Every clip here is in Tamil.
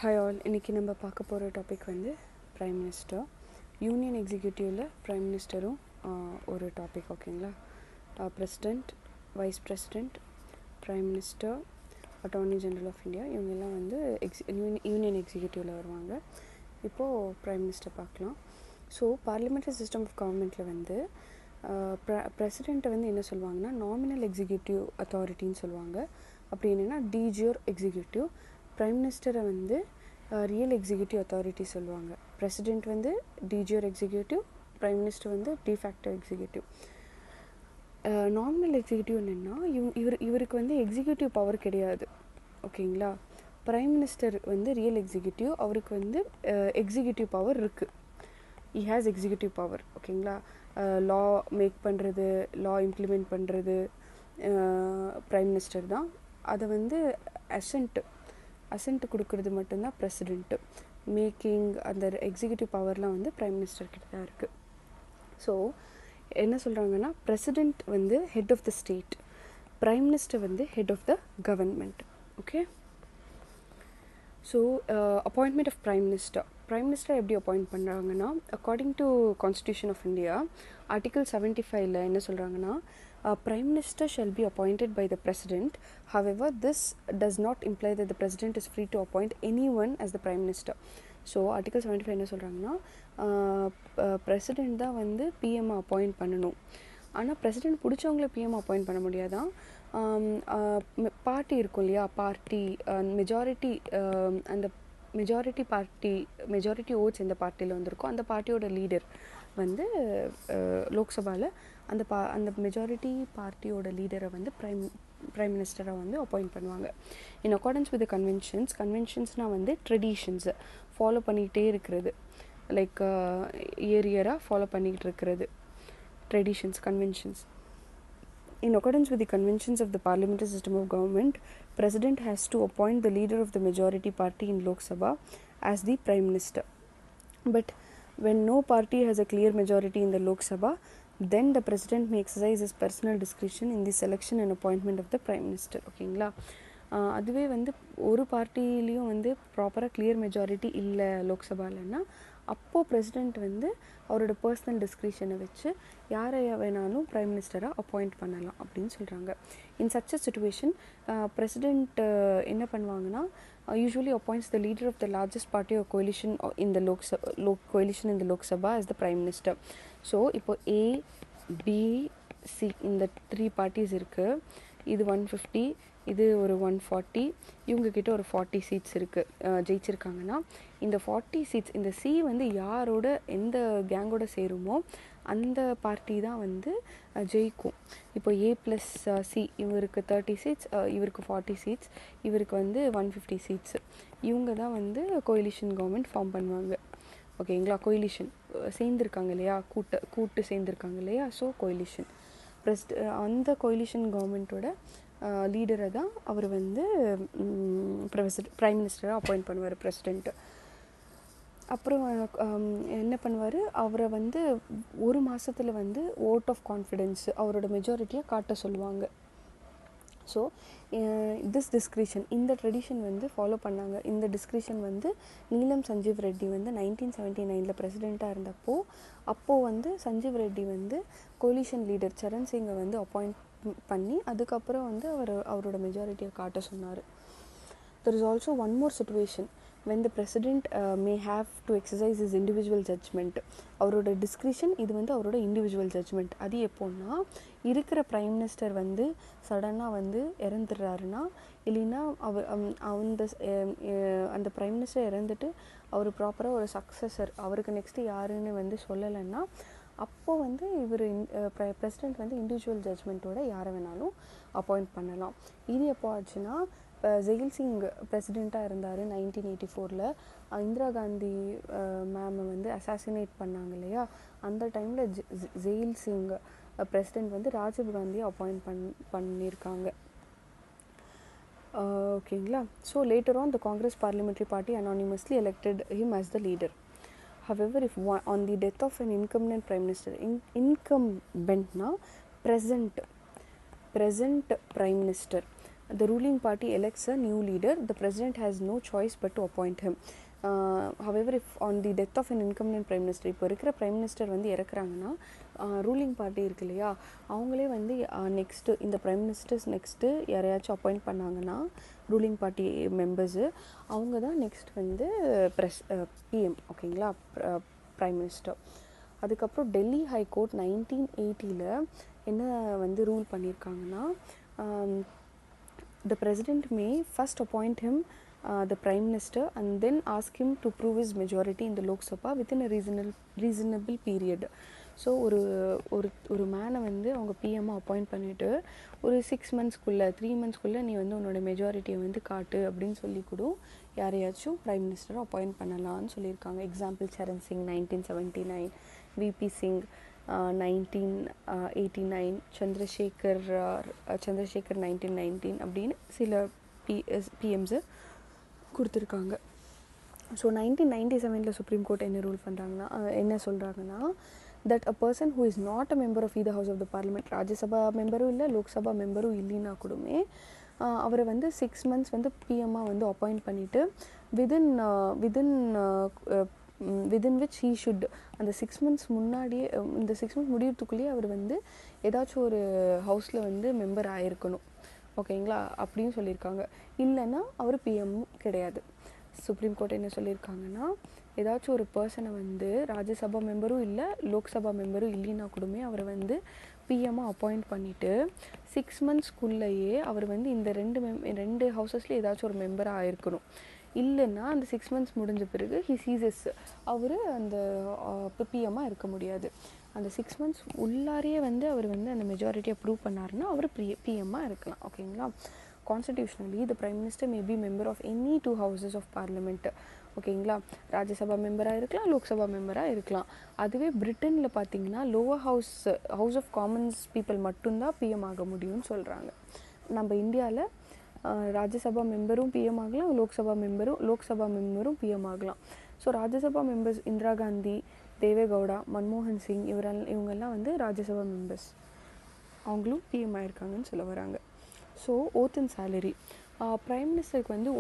ஹாய் ஆல், இன்றைக்கி நம்ம பார்க்க போகிற டாபிக் வந்து ப்ரைம் மினிஸ்டர். யூனியன் எக்ஸிக்யூட்டிவில் ப்ரைம் மினிஸ்டரும் ஒரு டாபிக். ஓகேங்களா? President, vice president, prime minister, attorney general of India, இவங்கெல்லாம் வந்து யூனியன் எக்ஸிக்யூட்டிவில் வருவாங்க. இப்போது ப்ரைம் மினிஸ்டர் பார்க்கலாம். ஸோ பார்லிமெண்ட்ரி சிஸ்டம் ஆஃப் கவர்மெண்ட்டில் வந்து பிரசிடெண்ட்டை வந்து என்ன சொல்லுவாங்கன்னா நாமினல் எக்ஸிக்யூட்டிவ் அத்தாரிட்டின்னு சொல்லுவாங்க. அப்படி என்னென்னா டிஜியோர் எக்ஸிக்யூட்டிவ். ப்ரைம் மினிஸ்டரை வந்து ரியல் எக்ஸிக்யூட்டிவ் அத்தாரிட்டி சொல்லுவாங்க. பிரசிடெண்ட் வந்து டிஜியோர் எக்ஸிக்யூட்டிவ், ப்ரைம் மினிஸ்டர் வந்து டிஃபேக்டோ எக்ஸிக்யூட்டிவ். நாமினல் எக்ஸிக்யூட்டிவ் என்னென்னா இவருக்கு வந்து எக்ஸிக்யூட்டிவ் பவர் கிடையாது. ஓகேங்களா? ப்ரைம் மினிஸ்டர் வந்து ரியல் எக்ஸிக்யூட்டிவ், அவருக்கு வந்து எக்ஸிக்யூட்டிவ் பவர் இருக்குது. He has executive power. ஓகேங்களா? லா மேக் பண்ணுறது, லா இம்ப்ளிமெண்ட் பண்ணுறது ப்ரைம் மினிஸ்டர் தான். அதை வந்து அசென்ட் கொடுக்கறது மட்டும்தான் பிரசிடெண்ட்டு. மேக்கிங் அந்த எக்ஸிக்யூட்டிவ் பவர்லாம் வந்து ப்ரைம் மினிஸ்டர் கிட்ட தான் இருக்குது. ஸோ என்ன சொல்கிறாங்கன்னா பிரசிடெண்ட் வந்து head of the state, prime minister வந்து head of the government. Okay. So appointment of prime minister எப்படி அப்பாயிண்ட் பண்ணுறாங்கன்னா according to constitution of India article 75 என்ன சொல்கிறாங்கன்னா Prime Minister shall be appointed by the President. However, this does not imply that the President is free to appoint anyone as the Prime Minister. So article 75 என்ன சொல்கிறாங்கன்னா பிரசிடெண்ட் தான் வந்து பிஎம் அப்பாயிண்ட் பண்ணணும். ஆனால் பிரசிடெண்ட் பிடிச்சவங்கள பிஎம் அப்பாயிண்ட் பண்ண முடியாதான். பார்ட்டி இருக்கும் இல்லையா, பார்ட்டி மெஜாரிட்டி, அந்த மெஜாரிட்டி ஓட்ஸ் எந்த பார்ட்டியில் வந்திருக்கோ அந்த பார்ட்டியோட லீடர் வந்து லோக்சபாவில் அந்த மெஜாரிட்டி பார்ட்டியோட லீடரை வந்து ப்ரைம் மினிஸ்டராக வந்து அப்பாயிண்ட் பண்ணுவாங்க. இன் அக்கார்டன்ஸ் வித் கன்வென்ஷன்ஸ்னால் வந்து ட்ரெடிஷன்ஸை ஃபாலோ பண்ணிக்கிட்டே இருக்கிறது, லைக் இயராக ஃபாலோ பண்ணிக்கிட்டு இருக்கிறது conventions. In accordance with the conventions of the parliamentary system of government, President has to appoint the leader of the majority party in Lok Sabha as the Prime Minister. But when no party has a clear majority in the Lok Sabha, then the President may exercise his personal discretion in the selection and appointment of the Prime Minister. ஓகேங்களா? அதுவே வந்து ஒரு பார்ட்டிலையும் வந்து ப்ராப்பராக கிளியர் மெஜாரிட்டி இல்லை லோக்சபாலன்னா அப்போது பிரசிடெண்ட் வந்து அவரோட பர்சனல் டிஸ்க்ரிஷனை வச்சு யாரை வேணாலும் ப்ரைம் மினிஸ்டராக அப்பாயிண்ட் பண்ணலாம் அப்படின்னு சொல்கிறாங்க. In such a situation president என்ன பண்ணுவாங்கன்னா usually appoints the leader of the largest party or coalition in the Lok Sabha as the Prime Minister. So இப்போ A, B, C இந்த 3 பார்ட்டிஸ் இருக்குது. இது 150, இது ஒரு 140, இவங்கக்கிட்ட ஒரு 40 சீட்ஸ் இருக்குது. ஜெயிச்சிருக்காங்கன்னா இந்த 40 சீட்ஸ், இந்த சி வந்து யாரோட எந்த கேங்கோட சேருமோ அந்த பார்ட்டி தான் வந்து ஜெயிக்கும். இப்போ A+C இவருக்கு 30 சீட்ஸ், இவருக்கு 40 சீட்ஸ், இவருக்கு வந்து 150 சீட்ஸ். இவங்க தான் வந்து கோலிஷன் கவர்மெண்ட் ஃபார்ம் பண்ணுவாங்க. ஓகேங்களா? கோலிஷன் சேர்ந்துருக்காங்க இல்லையா, கூட்டு சேர்ந்துருக்காங்க இல்லையா, ஸோ கோலிஷன். அந்த கோலிஷன் கவர்மெண்ட்டோட லீடரை தான் அவர் வந்து ப்ரைம் மினிஸ்டராக அப்பாயிண்ட் பண்ணுவார் பிரசிடெண்ட்டு. அப்புறம் என்ன பண்ணுவார், அவரை வந்து ஒரு மாதத்தில் வந்து ஓட் ஆஃப் கான்ஃபிடென்ஸ் அவரோட மெஜாரிட்டியை காட்ட சொல்லுவாங்க. ஸோ திஸ் டிஸ்கிரிஷன், இந்த ட்ரெடிஷன் வந்து ஃபாலோ பண்ணாங்க. இந்த டிஸ்கிரிஷன் வந்து நீலம் சஞ்சீவ் ரெட்டி வந்து 1979 பிரசிடெண்ட்டாக இருந்தப்போ அப்போது வந்து சஞ்சீவ் ரெட்டி வந்து கோலிஷன் லீடர் சரண் சிங்கை வந்து அப்பாயிண்ட் பண்ணி அதுக்கப்புறம் வந்து அவரோட மெஜாரிட்டியை காட்ட சொன்னார். There is also one more situation when the president may have to exercise his individual judgment. அவரோட டிஸ்கிரிஷன் இது வந்து அவரோட இண்டிவிஜுவல் ஜட்ஜ்மெண்ட். அது எப்போன்னா இருக்கிற ப்ரைம் மினிஸ்டர் வந்து சடனாக வந்து இறந்துடுறாருன்னா, இல்லைன்னா அந்த ப்ரைம் மினிஸ்டர் இறந்துட்டு அவர் ப்ராப்பராக ஒரு சக்ஸஸர் அவருக்கு நெக்ஸ்ட்டு யாருன்னு வந்து சொல்லலைன்னா அப்போது வந்து பிரசிடெண்ட் வந்து இண்டிவிஜுவல் ஜட்ஜ்மெண்ட்டோட யாரை வேணாலும் அப்பாயிண்ட் பண்ணலாம். இது எப்போ ஆச்சுன்னா ஜெயில் சிங் பிரசிடெண்ட்டாக இருந்தார் 1984. இந்திரா காந்தி மேமை வந்து அசாசினேட் பண்ணாங்க இல்லையா, அந்த டைமில் ஜெயில் சிங் பிரசிடெண்ட் வந்து ராஜீவ் காந்தியை அப்பாயிண்ட் பண்ணியிருக்காங்க. ஓகேங்களா? So later on the Congress parliamentary party anonymously elected him as the leader. However, if on the death of an incumbent prime minister, incumbent na present prime minister, the ruling party elects a new leader. The president has no choice but to appoint him. However, if on the death of an incumbent prime minister, இப்போ இருக்கிற prime minister வந்து இறக்குறாங்கன்னா ரூலிங் பார்ட்டி இருக்கு இல்லையா, அவங்களே வந்து நெக்ஸ்ட்டு இந்த prime ministers நெக்ஸ்ட்டு யாரையாச்சும் அப்பாயிண்ட் பண்ணாங்கன்னா ரூலிங் பார்ட்டி மெம்பர்ஸு, அவங்க தான் நெக்ஸ்ட் வந்து பிஎம், ஓகேங்களா, ப்ரைம் மினிஸ்டர். அதுக்கப்புறம் டெல்லி ஹைகோர்ட் 1980 என்ன வந்து ரூல் பண்ணியிருக்காங்கன்னா, the president may first appoint him the prime minister and then ask him to prove his majority in the Lok Sabha within a reasonable period. So ஒரு மேனை வந்து அவங்க பிஎம்மாக அப்பாயிண்ட் பண்ணிவிட்டு ஒரு 6 monthsக்குள்ளே 3 monthsக்குள்ளே நீ வந்து உன்னோட மெஜாரிட்டியை வந்து காட்டு அப்படின்னு சொல்லி கூட யாரையாச்சும் ப்ரைம் மினிஸ்டரை அப்பாயிண்ட் பண்ணலான்னு சொல்லியிருக்காங்க. எக்ஸாம்பிள் சரண் சிங் 1979, விபி சிங் 1989, சந்திரசேகர் 1919 அப்படின்னு சில பிஎம்ஸு கொடுத்துருக்காங்க. ஸோ 1997 சுப்ரீம் கோர்ட் என்ன ரூல் பண்ணுறாங்கன்னா, என்ன சொல்கிறாங்கன்னா, that a person who is not a member of either house of the parliament, Rajya Sabha மெம்பரும் இல்லை லோக்சபா மெம்பரும் இல்லைன்னா கூடமே அவரை வந்து 6 months வந்து பிஎம்மாக வந்து அப்பாயிண்ட் பண்ணிவிட்டு within which he should அந்த 6 months முன்னாடியே, இந்த 6 months முடியறதுக்குள்ளேயே அவர் வந்து ஏதாச்சும் ஒரு ஹவுஸில் வந்து மெம்பர் ஆகிருக்கணும், ஓகேங்களா, அப்படின்னு சொல்லியிருக்காங்க. இல்லைன்னா அவர் பிஎம் கிடையாது. சுப்ரீம் கோர்ட் என்ன சொல்லியிருக்காங்கன்னா, ஏதாச்சும் ஒரு பர்சனை வந்து ராஜ்யசபா மெம்பரும் இல்லை லோக்சபா மெம்பரும் இல்லைன்னா கூடமே அவரை வந்து பிஎம்மாக அப்பாயிண்ட் பண்ணிவிட்டு 6 monthsக்குள்ளேயே அவர் வந்து இந்த ரெண்டு ஹவுசஸ்லேயே ஏதாச்சும் ஒரு மெம்பராக ஆயிருக்கணும். இல்லைன்னா அந்த 6 months முடிஞ்ச பிறகு ஹி சீசஸ், அவர் அந்த பிஎம்மாக இருக்க முடியாது. அந்த 6 months உள்ளாரையே வந்து அவர் வந்து அந்த மெஜாரிட்டியை ப்ரூவ் பண்ணாருன்னா அவர் பிஎம்மாக இருக்கலாம், ஓகேங்களா. Constitutionally, the Prime Minister may be member of any 2 houses of Parliament, ஓகேங்களா. ராஜ்யசபா மெம்பராக இருக்கலாம், லோக்சபா மெம்பராக இருக்கலாம். அதுவே பிரிட்டனில் பார்த்தீங்கன்னா lower house of commons people மட்டும்தான் பிஎம் ஆக முடியும்னு சொல்கிறாங்க. நம்ம இந்தியாவில் ராஜ்யசபா மெம்பரும் பிஎம் ஆகலாம், லோக்சபா மெம்பரும் பிஎம் ஆகலாம். ஸோ ராஜ்யசபா மெம்பர்ஸ் இந்திரா காந்தி, தேவேகவுடா, மன்மோகன் சிங் இவங்கெல்லாம் வந்து ராஜ்யசபா மெம்பர்ஸ், அவங்களும் பிஎம் ஆயிருக்காங்கன்னு சொல்ல வராங்க. So oath and salary, prime மினிஸ்டருக்கு வந்து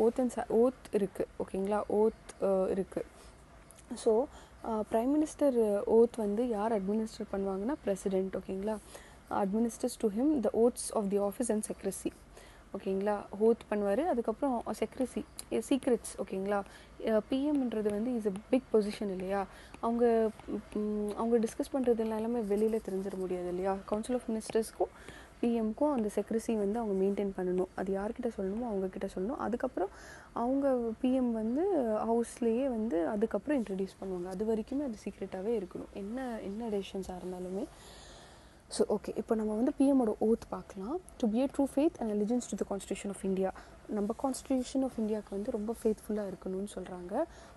ஓத் இருக்குது, ஓகேங்களா, ஓத் இருக்குது. ஸோ ப்ரைம் மினிஸ்டர் ஓத் வந்து யார் அட்மினிஸ்டர் பண்ணுவாங்கன்னா பிரசிடெண்ட், ஓகேங்களா, administers to him the oaths of the office and secrecy, ஓகேங்களா. ஓத் பண்ணுவார். அதுக்கப்புறம் செக்ரஸி, சீக்ரெட்ஸ், ஓகேங்களா. பிஎம்ன்றது வந்து இஸ் அ பிக் பொசிஷன் இல்லையா, அவங்க டிஸ்கஸ் பண்ணுறது எல்லாமே வெளியில் தெரிஞ்சிட முடியாது இல்லையா. கவுன்சில் ஆஃப் மினிஸ்டர்ஸ்க்கும் பிஎம்க்கும் அந்த செக்ரஸி வந்து அவங்க மெயின்டைன் பண்ணணும். அது யார்கிட்ட சொல்லணுமோ அவங்கக்கிட்ட சொல்லணும். அதுக்கப்புறம் அவங்க பிஎம் வந்து ஹவுஸ்லேயே வந்து அதுக்கப்புறம் இன்ட்ரடியூஸ் பண்ணுவாங்க. அது வரைக்குமே அது சீக்ரெட்டாகவே இருக்கணும், என்ன டெசிஷன்ஸாக இருந்தாலுமே. ஸோ ஓகே, இப்போ நம்ம வந்து பிஎம்மோட ஓத் பார்க்கலாம். To be a true faith and allegiance to the Constitution of India, நம்ம கான்ஸ்டியூஷன் ஆஃப் இந்தியாவுக்கு வந்து ரொம்ப ஃபேத்ஃபுல்லாக இருக்கணும்னு சொல்கிறாங்க.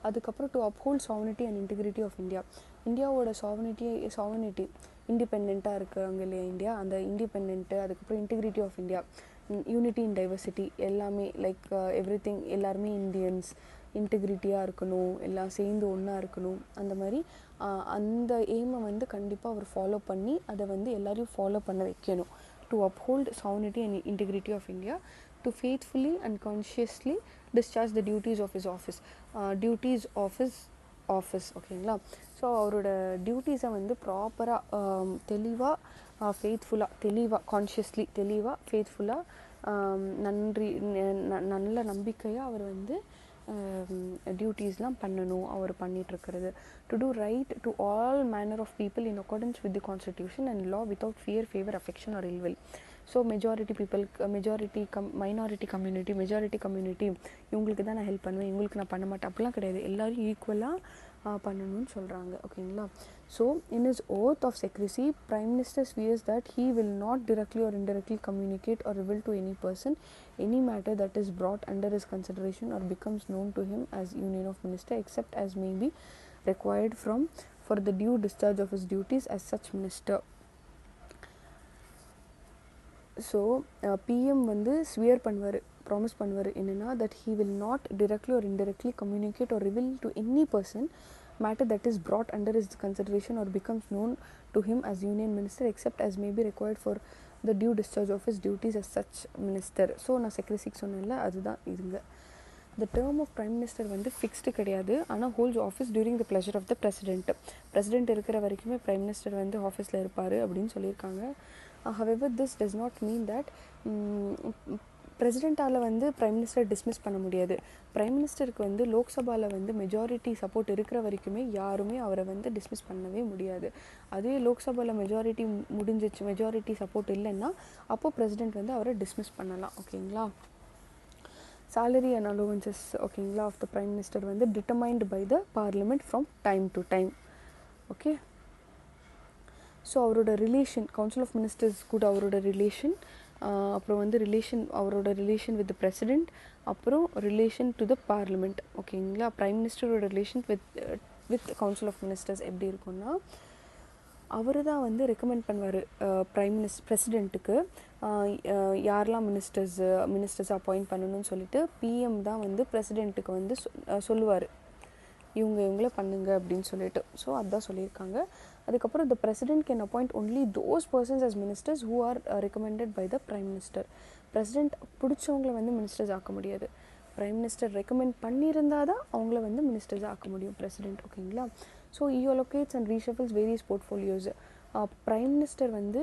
அதுக்கப்புறம் to uphold sovereignty and integrity of India, இந்தியாவோட சாவர்னிட்டி இண்டிபெண்ட்டாக இருக்காங்க இல்லையா இந்தியா, அந்த இண்டிபெண்ட்டு. அதுக்கப்புறம் integrity of India, unity in diversity, எல்லாமே லைக் எவ்ரிதிங், எல்லாருமே இந்தியன்ஸ், இன்டிகிரிட்டியாக இருக்கணும், எல்லாம் சேர்ந்து ஒன்றா இருக்கணும். அந்த மாதிரி அந்த எய்மை வந்து கண்டிப்பாக அவர் ஃபாலோ பண்ணி அதை வந்து எல்லாரையும் ஃபாலோ பண்ண வைக்கணும். To uphold sovereignty and integrity of India, to faithfully and consciously discharge the duties of his office, ஓகேங்களா. ஸோ அவரோட டியூட்டிஸை வந்து ப்ராப்பராக தெளிவாக கான்ஷியஸ்லி ஃபேத்ஃபுல்லாக நல்ல நம்பிக்கையாக அவர் வந்து டியூட்டிஸ்லாம் பண்ணணும். அவர் பண்ணிகிட்ருக்கிறது to do right to all manner of people in accordance with the constitution and law without fear, favour, affection or ill will. So minority community இவங்களுக்கு தான் நான் ஹெல்ப் பண்ணுவேன், இவங்களுக்கு நான் பண்ண மாட்டேன் அப்படிலாம் கிடையாது. எல்லோரும் ஈக்குவலாக பண்ணணும்னு சொல்கிறாங்க, ஓகேங்களா. So in his oath of secrecy, Prime Minister swears that he will not directly or indirectly communicate or reveal to any person any matter that is brought under his consideration or becomes known to him as Union of Minister, except as may be required for the due discharge of his duties as such minister. So PM வந்து ஸ்வியர் பண்ணுவார், ப்ராமிஸ் பண்ணுவார் என்னென்னா, that he will not directly or indirectly communicate or reveal to any person matter that is brought under his consideration or becomes known to him as Union Minister, except as may be required for the due discharge of his duties as such minister. So நான் செக்ரஸிக்கு சொன்னேன்ல, அதுதான் இதுங்க. the term of prime minister வந்து ஃபிக்ஸ்டு கிடையாது, ஆனால் holds office during the pleasure of the president இருக்கிற வரைக்குமே பிரைம் மினிஸ்டர் வந்து ஆஃபீஸில் இருப்பார் அப்படின்னு சொல்லியிருக்காங்க. however this does not mean that பிரசிடெண்ட்டால் வந்து பிரைம் மினிஸ்டர் டிஸ்மிஸ் பண்ண முடியாது. பிரைம் மினிஸ்டருக்கு வந்து லோக்சபாவில் வந்து மெஜாரிட்டி சப்போர்ட் இருக்கிற வரைக்குமே யாருமே அவரை வந்து டிஸ்மிஸ் பண்ணவே முடியாது. அதே லோக்சபாவில் மெஜாரிட்டி முடிஞ்சிச்சு, மெஜாரிட்டி சப்போர்ட் இல்லைன்னா அப்போது பிரசிடெண்ட் வந்து அவரை டிஸ்மிஸ் பண்ணலாம். ஓகேங்களா. salary and allowances ஓகேங்களா ஆஃப் த பிரைம் மினிஸ்டர் வந்து determined by the parliament from time to time. Okay. So அவரோட ரிலேஷன், கவுன்சில் ஆஃப் மினிஸ்டர்ஸ் கூட அவரோட ரிலேஷன், அப்புறம் வந்து அவரோட ரிலேஷன் வித் த பிரசிடெண்ட், அப்புறம் ரிலேஷன் டு த பார்லிமெண்ட். ஓகேங்களா. பிரைம் மினிஸ்டரோட relation with council of ministers எப்படி இருக்குன்னா, அவர் தான் வந்து ரெக்கமெண்ட் பண்ணுவார் பிரசிடெண்ட்டுக்கு யாரெல்லாம் மினிஸ்டர்ஸ் அப்பாயிண்ட் பண்ணணும்னு சொல்லிட்டு பிஎம் தான் வந்து பிரசிடெண்ட்டுக்கு வந்து சொல்லுவார், இவங்கள பண்ணுங்க அப்படின்னு சொல்லிட்டு. ஸோ அதுதான் சொல்லியிருக்காங்க. அதுக்கப்புறம் the president can appoint only those persons as ministers who are recommended by the prime minister. president பிடிச்சவங்களை வந்து மினிஸ்டர்ஸ் ஆக்க முடியாது, பிரைம் மினிஸ்டர் ரெக்கமெண்ட் பண்ணியிருந்தால் தான் அவங்கள வந்து மினிஸ்டர்ஸ் ஆக்க முடியும் பிரசிடெண்ட். ஓகேங்களா. So he allocates and reshuffles various portfolios. Prime minister வந்து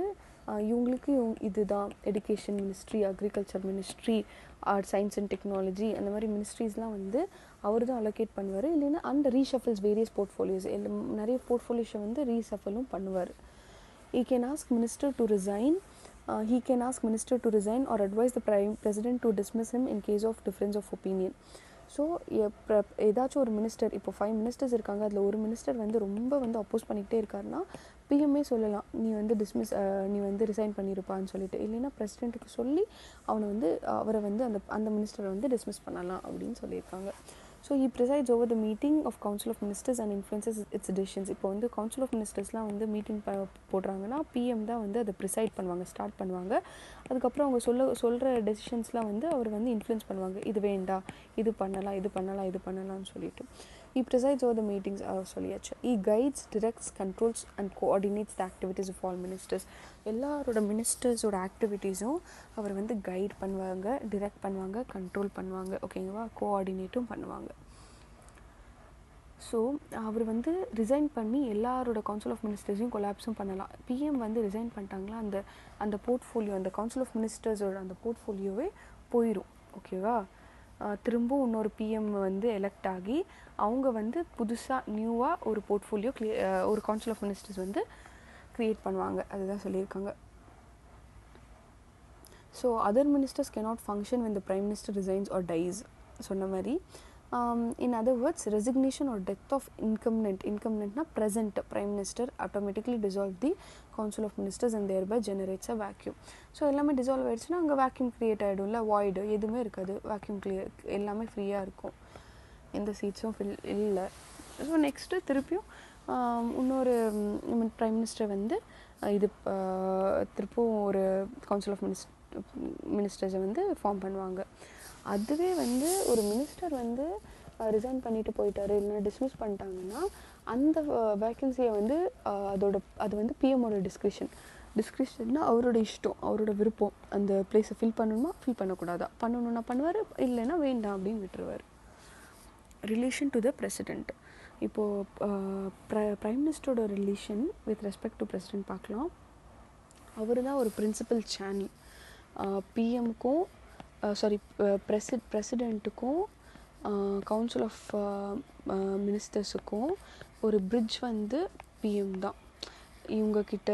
இவங்களுக்கு இதுதான் education ministry, agriculture ministry, art science and technology, அந்த மாதிரி மினிஸ்ட்ரிஸ்லாம் வந்து அவர் தான் அலோகேட் பண்ணுவார். இல்லைன்னா அந்த ரீஷஃபில்ஸ் வேரியஸ் போர்ட்ஃபோலியோஸ், நிறைய போர்ட்ஃபோலியோஸை வந்து ரீஷஃபலும் பண்ணுவார். he can ask minister to resign or advise the president to dismiss him in case of difference of opinion. So ஏதாச்சும் ஒரு மினிஸ்டர், இப்போ 5 மினிஸ்டர்ஸ் இருக்காங்க, அதில் ஒரு மினிஸ்டர் வந்து ரொம்ப வந்து அப்போஸ் பண்ணிக்கிட்டே இருக்காருன்னா பிஎம்ஏ சொல்லலாம், நீ வந்து ரிசைன் பண்ணியிருப்பான்னு சொல்லிட்டு. இல்லைன்னா பிரசிடெண்ட்டுக்கு சொல்லி அவரை வந்து அந்த மினிஸ்டரை வந்து டிஸ்மிஸ் பண்ணலாம் அப்படின்னு சொல்லியிருக்காங்க. So he presides over the meeting of council of ministers and influences its decisions. இப்போ வந்து கவுன்சில் ஆஃப் மினிஸ்டர்ஸ்லாம் வந்து மீட்டிங் போடுறாங்கன்னா பிஎம் தான் வந்து அதை ப்ரிசைட் பண்ணுவாங்க, ஸ்டார்ட் பண்ணுவாங்க. அதுக்கப்புறம் அவங்க சொல்கிற டெசிஷன்ஸ்லாம் வந்து அவர் வந்து இன்ஃப்ளூயன்ஸ் பண்ணுவாங்க, இது வேண்டாம், இது பண்ணலாம்னு சொல்லிட்டு. he presides over the meetings, சொல்லியாச்சு. he guides, directs, controls and coordinates the activities of all ministers. எல்லாரோட மினிஸ்டர்ஸோட ஆக்டிவிட்டீஸும் அவர் வந்து கைட் பண்ணுவாங்க, டிரெக்ட் பண்ணுவாங்க, கண்ட்ரோல் பண்ணுவாங்க. ஓகேங்களா. கோஆர்டினேட்டும் பண்ணுவாங்க. ஸோ அவர் வந்து ரிசைன் பண்ணி எல்லாரோட கவுன்சில் ஆஃப் மினிஸ்டர்ஸையும் கொலாப்ஸும் பண்ணலாம். பிஎம் வந்து ரிசைன் பண்ணிட்டாங்களா, அந்த போர்ட்ஃபோலியோ, அந்த கவுன்சில் ஆஃப் மினிஸ்டர்ஸோட அந்த போர்ட்ஃபோலியோவே போயிடும். ஓகேவா. திரும்பவும் இன்னொரு பிஎம் வந்து எலெக்ட் ஆகி அவங்க வந்து புதுசாக நியூவாக ஒரு போர்ட்ஃபோலியோ ஒரு கவுன்சில் ஆஃப் மினிஸ்டர்ஸ் வந்து க்ரியேட் பண்ணுவாங்க. அதுதான் சொல்லியிருக்காங்க. So other ministers cannot function when the prime minister resigns or dies. சொன்ன மாதிரி in other words, resignation or death of incumbentனா present prime minister automatically dissolve the council of ministers and thereby generates a vacuum. So எல்லாமே டிசால்வ் ஆயிடுச்சுன்னா அங்கே வேக்யூம் க்ரியேட் ஆகிடும்ல, வாய்டு எதுவுமே இருக்காது, வேக்யூம் எல்லாமே ஃப்ரீயாக இருக்கும், எந்த சீட்ஸும் இல்லை. ஸோ நெக்ஸ்ட்டு திருப்பியும் இன்னொரு பிரைம் மினிஸ்டர் வந்து திருப்பவும் ஒரு கவுன்சில் ஆஃப் மினிஸ்டர்ஸை வந்து ஃபார்ம் பண்ணுவாங்க. அதுவே வந்து ஒரு மினிஸ்டர் வந்து ரிசைன் பண்ணிட்டு போயிட்டாரு, இல்லைன்னா டிஸ்மிஸ் பண்ணிட்டாங்கன்னா அந்த வேக்கன்சியை வந்து அது வந்து பிஎம்மோட டிஸ்கிரிப்ஷன்னா அவரோட இஷ்டம், அவரோட விருப்பம், அந்த பிளேஸை ஃபில் பண்ணணுமா ஃபில் பண்ணக்கூடாதா, பண்ணணுன்னா பண்ணுவார், இல்லைன்னா வேண்டாம் அப்படின்னு விட்டுருவார். Relation to the president. இப்போது ப்ரைம் மினிஸ்டரோட relation with respect to president பார்க்கலாம். அவர் தான் ஒரு பிரின்சிபல் சேனல் பிஎம்க்கும் பிரசிடெண்ட்டுக்கும் கவுன்சில் ஆஃப் மினிஸ்டர்ஸுக்கும் ஒரு பிரிட்ஜ் வந்து பிஎம் தான். இவங்கக்கிட்ட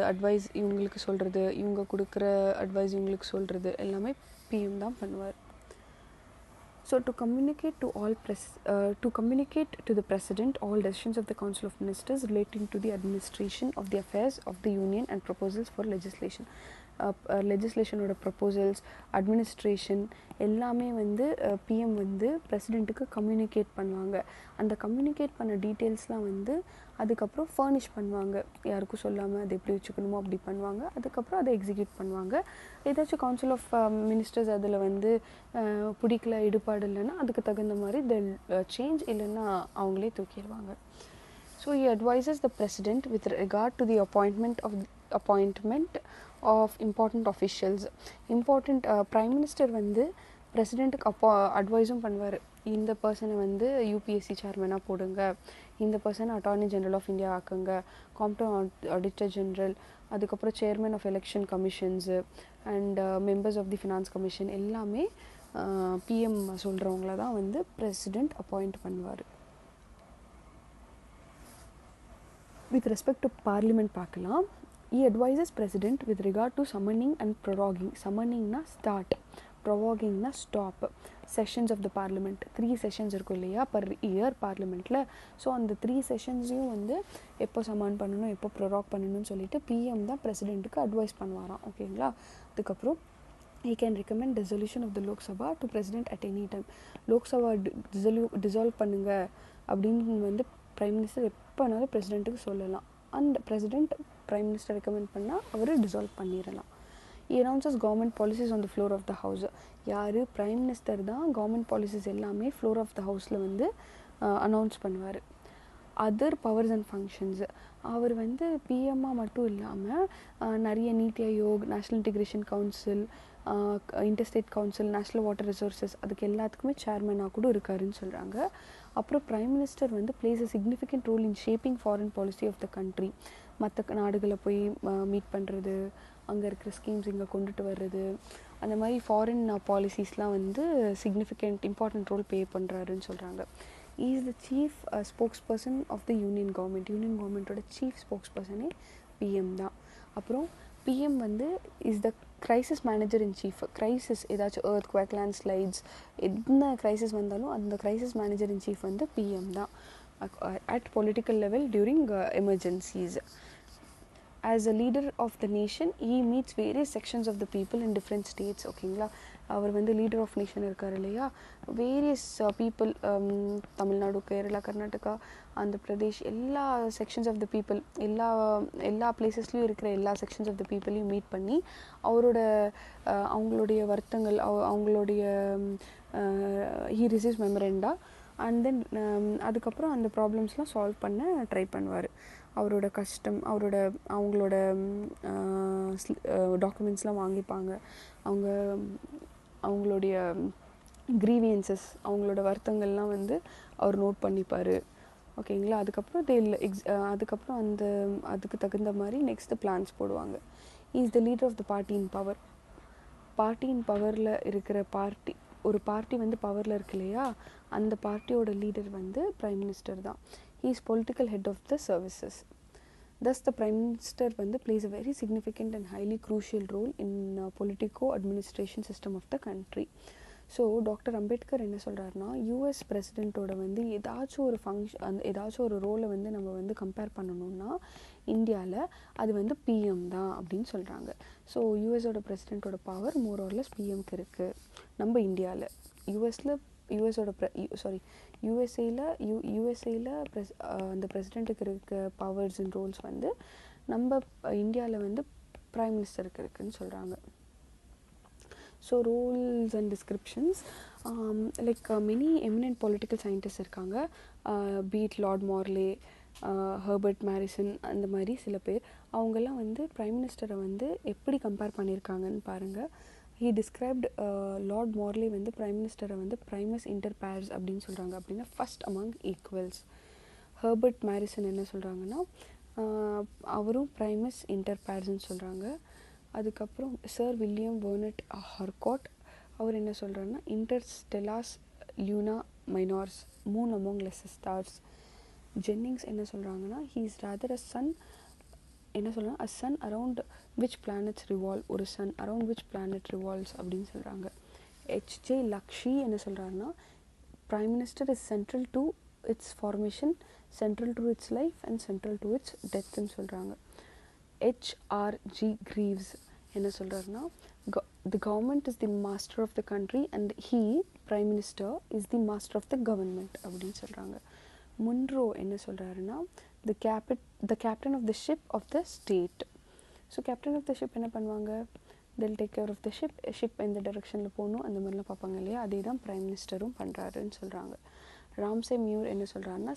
அட்வைஸ் இவங்களுக்கு சொல்கிறது, இவங்க கொடுக்குற அட்வைஸ் இவங்களுக்கு சொல்கிறது எல்லாமே பிஎம் தான் பண்ணுவார். So to communicate to the president all decisions of the council of ministers relating to the administration of the affairs of the union and proposals for legislation. லெஜிஸ்லேஷனோட ப்ரப்போசல்ஸ், அட்மினிஸ்ட்ரேஷன் எல்லாமே வந்து பிஎம் வந்து பிரசிடெண்ட்டுக்கு கம்யூனிகேட் பண்ணுவாங்க. அந்த கம்யூனிகேட் பண்ண டீட்டெயில்ஸ்லாம் வந்து அதுக்கப்புறம் ஃபர்னிஷ் பண்ணுவாங்க, யாருக்கும் சொல்லாமல் அது எப்படி வச்சுக்கணுமோ அப்படி பண்ணுவாங்க. அதுக்கப்புறம் அதை எக்ஸிக்யூட் பண்ணுவாங்க. ஏதாச்சும் கவுன்சில் ஆஃப் மினிஸ்டர்ஸ் அதில் வந்து பிடிக்கல, ஈடுபாடு இல்லைன்னா அதுக்கு தகுந்த மாதிரி தெல் சேஞ்ச், இல்லைன்னா அவங்களே தூக்கிடுவாங்க. So he advises the president with regard to the appointment of important officials. Prime minister வந்து பிரசிடெண்ட்டுக்கு அட்வைஸும் பண்ணுவார். இந்த பர்சனை வந்து யூபிஎஸ்சி சேர்மனாக போடுங்க, இந்த பர்சனை அட்டார்னி ஜெனரல் ஆஃப் இந்தியா ஆக்குங்க, காம்படன்ட் ஆடிட்டர் ஜெனரல், அதுக்கப்புறம் chairman of election commissions and members of the finance commission எல்லாமே பிஎம் சொல்கிறவங்கள தான் வந்து பிரசிடெண்ட் அப்பாயிண்ட் பண்ணுவார். வித் ரெஸ்பெக்ட் டு பார்லிமெண்ட் பார்க்கலாம். He advises president with regard to summoning and proroguing. Summoningனா ஸ்டார்ட், ப்ரொவாகிங்னா stop sessions of the parliament. 3 sessions இருக்கும் இல்லையா பர் இயர் பார்லிமெண்ட்டில். ஸோ அந்த 3 செஷன்ஸையும் வந்து எப்போ சம்மன் பண்ணணும், எப்போ ப்ரொராக் பண்ணணும்னு சொல்லிட்டு பிஎம் தான் பிரசிடெண்ட்டுக்கு அட்வைஸ் பண்ணுவாராம். ஓகேங்களா. அதுக்கப்புறம் he can recommend dissolution of the Lok Sabha to president at any time. Lok Sabha dissolve பண்ணுங்க அப்படின்னு வந்து பிரைம் மினிஸ்டர் எப்போனாலும் பிரசிடெண்ட்டுக்கு சொல்லலாம். அந்த பிரசிடெண்ட் பிரைம் மினிஸ்டர் ரெக்கமெண்ட் பண்ணால் அவர் டிசால்வ் பண்ணிடலாம். He announces government policies on the floor of the house. யார்? பிரைம் மினிஸ்டர் தான் கவர்மெண்ட் பாலிசிஸ் எல்லாமே ஃப்ளோர் ஆஃப் த ஹவுஸில் வந்து அனௌன்ஸ் பண்ணுவார். அதர் பவர்ஸ் அண்ட் ஃபங்க்ஷன்ஸ், அவர் வந்து பிஎம்மாக மட்டும் இல்லாமல் நிறைய Niti Aayog, national integration council, interstate council, national water resources, அதுக்கு எல்லாத்துக்குமே சேர்மனாக கூட இருக்காருன்னு சொல்கிறாங்க. அப்புறம் பிரைம் மினிஸ்டர் வந்து plays a significant role in shaping foreign policy of the country. மற்ற நாடுகளை போய் மீட் பண்ணுறது, அங்கே இருக்கிற ஸ்கீம்ஸ் இங்கே கொண்டுட்டு வர்றது, அந்த மாதிரி ஃபாரின் பாலிசிஸ்லாம் வந்து சிக்னிஃபிகண்ட் இம்பார்ட்டன்ட் ரோல் ப்ளே பண்ணுறாருன்னு சொல்கிறாங்க. Is the chief spokesperson of the union government. Union கவர்மெண்ட்டோட சீஃப் ஸ்போக்ஸ் பர்சனே பிஎம் தான். அப்புறம் பிஎம் வந்து is the crisis manager in chief. Crisis ஏதாச்சும் எர்த் குவேக், லேண்ட் ஸ்லைட்ஸ், என்ன கிரைசிஸ் வந்தாலும் அந்த கிரைசிஸ் மேனேஜர் இன் சீஃப் வந்து பிஎம் தான் at political level during emergencies. As a leader of the nation, he meets various sections of the people in different states. ஓகேங்களா. அவர் வந்து லீடர் ஆஃப் நேஷன் இருக்கார் இல்லையா, வேரியஸ் பீப்புள், தமிழ்நாடு, கேரளா, கர்நாடகா, ஆந்திர பிரதேஷ், எல்லா செக்ஷன்ஸ் ஆஃப் த பீப்புள், எல்லா பிளேசஸ்லையும் இருக்கிற எல்லா செக்ஷன்ஸ் ஆஃப் த பீப்புளையும் மீட் பண்ணி அவங்களுடைய வருத்தங்கள், அவங்களுடைய he receives memoranda and then அதுக்கப்புறம் அந்த ப்ராப்ளம்ஸ்லாம் சால்வ் பண்ண ட்ரை பண்ணுவார். அவரோட கஷ்டம், அவங்களோட டாக்குமெண்ட்ஸ்லாம் வாங்கிப்பாங்க, அவங்களுடைய க்ரீவியன்சஸ், அவங்களோட வருத்தங்கள்லாம் வந்து அவர் நோட் பண்ணிப்பார். ஓகேங்களா. அதுக்கப்புறம் அதுக்கு தகுந்த மாதிரி நெக்ஸ்ட்டு பிளான்ஸ் போடுவாங்க. Is the leader of the party in power. Party in பவரில் இருக்கிற ஒரு பார்ட்டி வந்து பவரில் இருக்கு இல்லையா, அந்த பார்ட்டியோட லீடர் வந்து பிரைம் மினிஸ்டர் தான். He is political head of the services. Thus the prime minister வந்து plays a very significant and highly crucial role in politico administration system of the country. So doctor Ambedkar என்ன சொல்கிறாருன்னா, யூஎஸ் பிரசிடெண்ட்டோட வந்து ஏதாச்சும் ஒரு ரோலை வந்து நம்ம வந்து கம்பேர் பண்ணணும்னா இந்தியாவில் அது வந்து பிஎம் தான் அப்படின்னு சொல்கிறாங்க. ஸோ யூஎஸோட பிரசிடெண்ட்டோட பவர் மோர் ஆர் லெஸ் பிஎம்க்கு இருக்குது. நம்ம இந்தியாவில் யூஎஸ்ஏயில் அந்த பிரசிடெண்ட்டுக்கு இருக்க பவர்ஸ் அண்ட் ரோல்ஸ் வந்து நம்ம இந்தியாவில் வந்து பிரைம் மினிஸ்டருக்கு இருக்குதுன்னு சொல்கிறாங்க. So roles and descriptions, like many eminent political scientist இருக்காங்க. பீட் லார்ட் மார்லே, ஹெர்பர்ட் மேரிசன், அந்த மாதிரி சில பேர். அவங்கெல்லாம் வந்து பிரைம் மினிஸ்டரை வந்து எப்படி கம்பேர் பண்ணியிருக்காங்கன்னு பாருங்கள். ஹீ டிஸ்கிரைப்ட் லார்ட் மார்லே வந்து பிரைம் மினிஸ்டரை வந்து பிரைமஸ் இன்டர் பேர்ஸ் அப்படின்னு சொல்கிறாங்க. அப்படின்னா ஃபஸ்ட் அமங் ஈக்குவல்ஸ். ஹெர்பர்ட் மேரிசன் என்ன சொல்கிறாங்கன்னா, அவரும் பிரைமஸ் இன்டர் பேர்ஸ்ன்னு சொல்கிறாங்க. அதுக்கப்புறம் சர் வில்லியம் வெர்னட் ஹார்காட், அவர் என்ன சொல்கிறாருன்னா, இன்டர்ஸ்டெல்லாஸ் லியூனா மைனார்ஸ், moon among lesser stars. Jennings என்ன சொல்கிறாங்கன்னா, he is rather a sun, என்ன சொல்கிறாங்க, a sun around which planets revolve, ஒரு sun around which planet revolves அப்படின்னு சொல்கிறாங்க. ஹெச்ஜே லக்ஷி என்ன சொல்கிறாருன்னா, prime minister is central to its formation, central to its life and central to its டெத்துன்னு சொல்கிறாங்க. ஹெச்ஆர்ஜி கிரீவ்ஸ் என்ன சொல்கிறாருன்னா, the government is the master of the country and he, prime minister, is the master of the government அப்படின்னு சொல்கிறாங்க. முன்ரோ என்ன சொல்கிறாருன்னா, the captain of the ship of the state. So captain of the ship என்ன பண்ணுவாங்க, they'll take care of the ship எந்த டைரெக்ஷனில் போகணும் அந்த மாதிரிலாம் பார்ப்பாங்க இல்லையா, அதே தான் பிரைம் மினிஸ்டரும் பண்ணுறாருன்னு சொல்கிறாங்க. ராம்சே மியூர் என்ன சொல்கிறாருன்னா,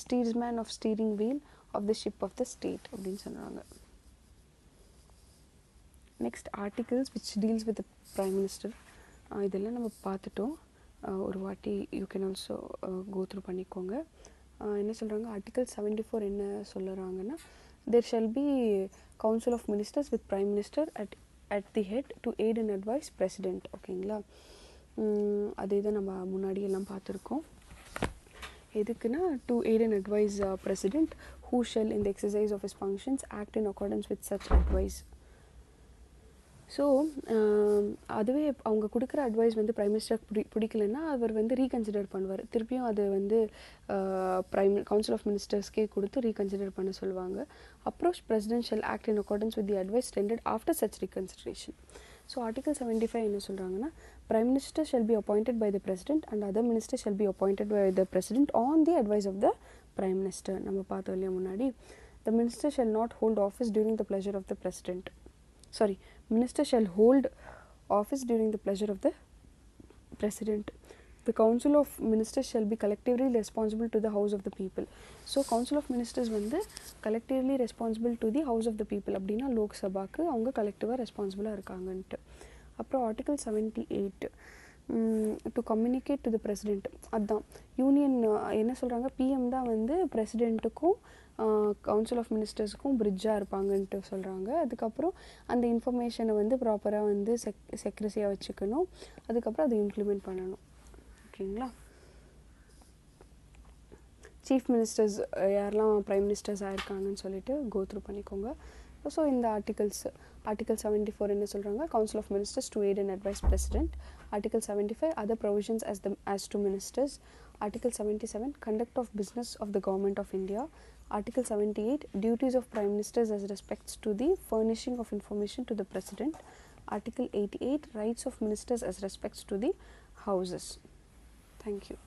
steersman of steering wheel of the ship of the state அப்படின்னு சொல்கிறாங்க. Next articles which deals with prime minister. இதெல்லாம் நம்ம பார்த்துட்டோம். ஒரு வாட்டி you can also go through பண்ணிக்கோங்க. என்ன சொல்கிறாங்க, ஆர்டிகல் 74 என்ன சொல்லுறாங்கன்னா, there shall be council of ministers with prime minister at the head to aid and advise president. ஓகேங்களா, அதே தான் நம்ம முன்னாடி எல்லாம் பார்த்துருக்கோம். எதுக்குன்னா, to aid and advise president who shall in the exercise of his functions act in accordance with such advice. So அதுவே அவங்க கொடுக்குற அட்வைஸ் வந்து ப்ரைம் மினிஸ்டருக்கு பிடிக்கலன்னா அவர் வந்து ரீகன்சிடர் பண்ணுவார். திருப்பியும் அது வந்து கவுன்சில் ஆஃப் மினிஸ்டர்ஸ்க்கே கொடுத்து ரீகன்சிடர் பண்ண சொல்லுவாங்க. Approach president shall act in accordance with the advice tendered after such reconsideration. So article 75 என்ன சொல்கிறாங்கன்னா, prime minister shall be appointed by the president and other minister shall be appointed by the president on the advice of the prime minister. நம்ம பார்த்தோம் இல்லையா முன்னாடி, the minister shall not hold office during the pleasure of the president. Minister shall hold office during the pleasure of the president. The council of ministers shall be collectively responsible to the house of the people. So council of ministers வந்து collectively responsible to the house of the people. அப்படின்னா லோக்சபாக்கு அவங்க கலெக்டிவாக ரெஸ்பான்சிபிளாக இருக்காங்கன்ட்டு. அப்புறம் article 78 to communicate to the president. அதுதான் யூனியன் என்ன சொல்கிறாங்க, பிஎம் தான் வந்து பிரசிடென்ட்டுக்கும் கவுன்சில் ஆஃப் மினிஸ்டர்ஸுக்கும் பிரிட்ஜாக இருப்பாங்கன்ட்டு சொல்கிறாங்க. அதுக்கப்புறம் அந்த இன்ஃபர்மேஷனை வந்து ப்ராப்பராக வந்து செக்ரஸியாக வச்சுக்கணும். அதுக்கப்புறம் அதை இம்ப்ளிமெண்ட் பண்ணணும். ஓகேங்களா, சீஃப் மினிஸ்டர்ஸ் யாரெல்லாம் ப்ரைம் மினிஸ்டர்ஸ் ஆயிருக்காங்கன்னு சொல்லிட்டு கோ த்ரூ பண்ணிக்கோங்க. ஸோ இந்த ஆர்டிகல் 74 என்ன சொல்கிறாங்க, council of ministers to aid and advise president. Article 75 other provisions as to ministers. Article 77 conduct of business of the government of India. Article 78 duties of prime ministers as respects to the furnishing of information to the president. Article 88 rights of ministers as respects to the houses. Thank you.